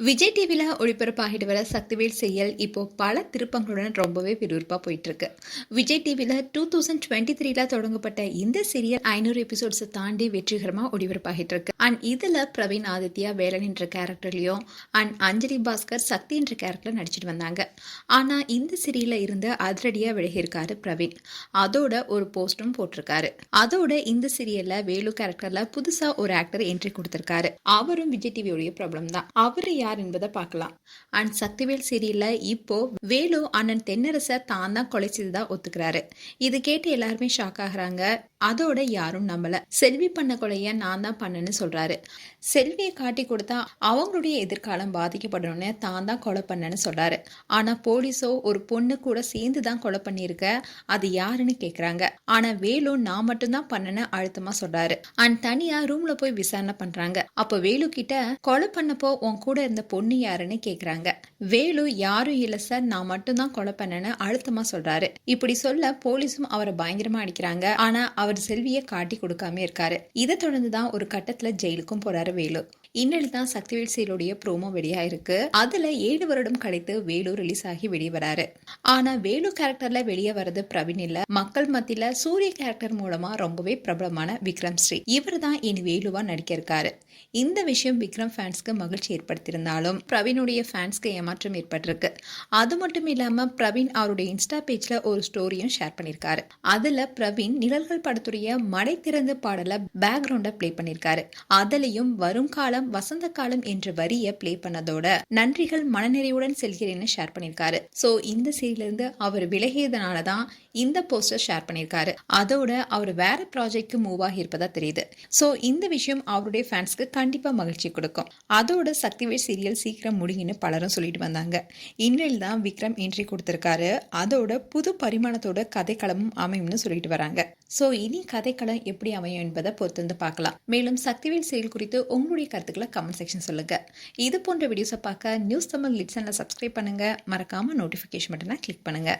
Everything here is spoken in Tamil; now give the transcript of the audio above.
விஜய் டிவில ஒளிபரப்பாகிட்டு வர சக்திவேல் செயல் இப்போ பல திருப்பங்களுடன் ரொம்பவே விறுவிறுப்பா போயிட்டு இருக்கு. விஜய் டிவில 2023ல தொடங்கப்பட்ட இந்த சீரியல் 500 எபிசோட்ஸ் தாண்டி வெற்றிகரமா ஒளிபரப்பாகிட்டு இருக்கு. அண்ட் இதுல பிரவீன் ஆதித்யா வேலன் என்ற கேரக்டர்லயும் அண்ட் அஞ்சலி பாஸ்கர் சக்தி என்ற கேரக்டர்ல நடிச்சிட்டு வந்தாங்க. ஆனா இந்த சீரியல்ல இருந்து அதிரடியா விலகியிருக்காரு பிரவீன். அதோட ஒரு போஸ்டும் போட்டிருக்காரு. அதோட இந்த சீரியல்ல வேலு கேரக்டர்ல புதுசா ஒரு ஆக்டர் என்ட்ரி கொடுத்திருக்காரு. அவரும் விஜய் டிவியோடைய ப்ராப்ளம் தான். அவரு யார் என்பதை பார்க்கலாம். அண்ட் சக்திவேல் சீரியல்ல இப்போ வேலு அண்ணன் தென்னரச தான் தான் கொலை செய்ததா ஒத்துக்கிறாரு. இது கேட்டு எல்லாருமே ஷாக் ஆகுறாங்க. அதோட யாரும் நம்பல. செல்வி பண்ண கொலைய நான் தான் பண்ணேன்னு சொல்றாரு. செல்வியை காட்டி கொடுத்தா அவங்களுடைய எதிர்காலம் பாதிக்கப்படணும்னு தான் தான் கொலை பண்ணேன்னு சொல்றாரு. ஆனா போலீஸோ ஒரு பொண்ணு கூட சேர்ந்து தான் கொலை பண்ணியிருக்க, அது யாருன்னு கேக்குறாங்க. ஆனா வேலு நான் மட்டும் தான் பண்ணேன்னு அழுத்தமா சொல்றாரு. அண்ட் தனியா ரூம்ல போய் விசாரணை பண்றாங்க. அப்ப வேலு கிட்ட கொலை பண்ணப்போ உன் கூட இருந்த பொண்ணு யாருன்னு கேக்குறாங்க. வேலு யாரும் இல்ல சார், நான் மட்டும் தான் கொலை பண்ணேன்னு அழுத்தமா சொல்றாரு. இப்படி சொல்ல போலீஸும் அவரை பயங்கரமா அடிக்கிறாங்க. ஆனா அவர் செல்வியை காட்டி கொடுக்காம இருக்காரு. இதை தொடர்ந்துதான் ஒரு கட்டத்துல ஜெயிலுக்கும் போறாரு வேலு. இன்னொரு தான் சக்திவேல் சீரியலுடைய ப்ரோமோ வெளியாயிருக்கு. அதுல 7 வருடம் கழித்து வேலு ரிலீஸ் ஆகி வெளியே வராரு. ஆனா வேலு கேரக்டர்ல வெளியே வர்றது பிரவீன் இல்ல, மக்கள் மத்தியில சூரிய கேரக்டர் மூலமா ரொம்பவே பிரபலமான விக்ரம் ஸ்ரீ. இவர் தான் இனி வேலுவா நடிக்க இருக்காரு. இந்த விஷயம் விக்ரம் ஃபேன்ஸ்க்கு மகிழ்ச்சி ஏற்படுத்தியிருந்தாலும் பிரவீனுடைய ஃபேன்ஸ்க்கு ஏமாற்றம் ஏற்பட்டிருக்கு. அது மட்டும் இல்லாம பிரவீன் அவருடைய இன்ஸ்டா பேஜ்ல ஒரு ஸ்டோரியும் ஷேர் பண்ணிருக்காரு. அதுல பிரவீன் நிழல்கள் படத்துடைய மடை திறந்து பாடல பேக்ரவுண்ட பிளே பண்ணிருக்காரு. அதுலயும் வரும் காலம் வசந்த காலம் என்ற வரிய பிளே பண்ணதோட நன்றிகள் மனநிறைவுடன் செல்கிறேன்னு ஷேர் பண்ணிருக்காரு. சோ இந்த சீரியல்ல இருந்து அவர் விலகியதுனாலதான் இந்த போஸ்டர் ஷேர் பண்ணிருக்காரு. அதோட அவர் வேற ப்ராஜெக்ட்க்கு மூவ் ஆகி இருப்பதா தெரியுது. சோ இந்த விஷயம் அவருடைய ஃபேன்ஸ்க்கு கண்டிப்பா மகிழ்ச்சி கொடுக்கும். அதோட சக்திவேல் சீரியல் சீக்கிரம் முடியும்னு பலரும் சொல்லிட்டு வந்தாங்க. இன்னில் தான் விக்ரம் என்ட்ரி கொடுத்திருக்காரு. அதோட புது பரிமாணத்தோட கதைக்களமும் அமையும்னு சொல்லிட்டு வராங்க. சோ இனி கதைக்களம் எப்படி அமையும் என்பதை பொறுத்து பார்க்கலாம். மேலும் சக்திவேல் சீரியல் குறித்து உங்களுடைய கருத்துக்களை கமெண்ட் செக்ஷன் சொல்லுங்க. இது போன்ற வீடியோஸை பார்க்க நியூஸ் தமிழ் லிட் சேனலை சப்ஸ்கிரைப் பண்ணுங்க. மறக்காம நோட்டிபிகேஷன் பட்டனை கிளிக் பண்ணுங்க.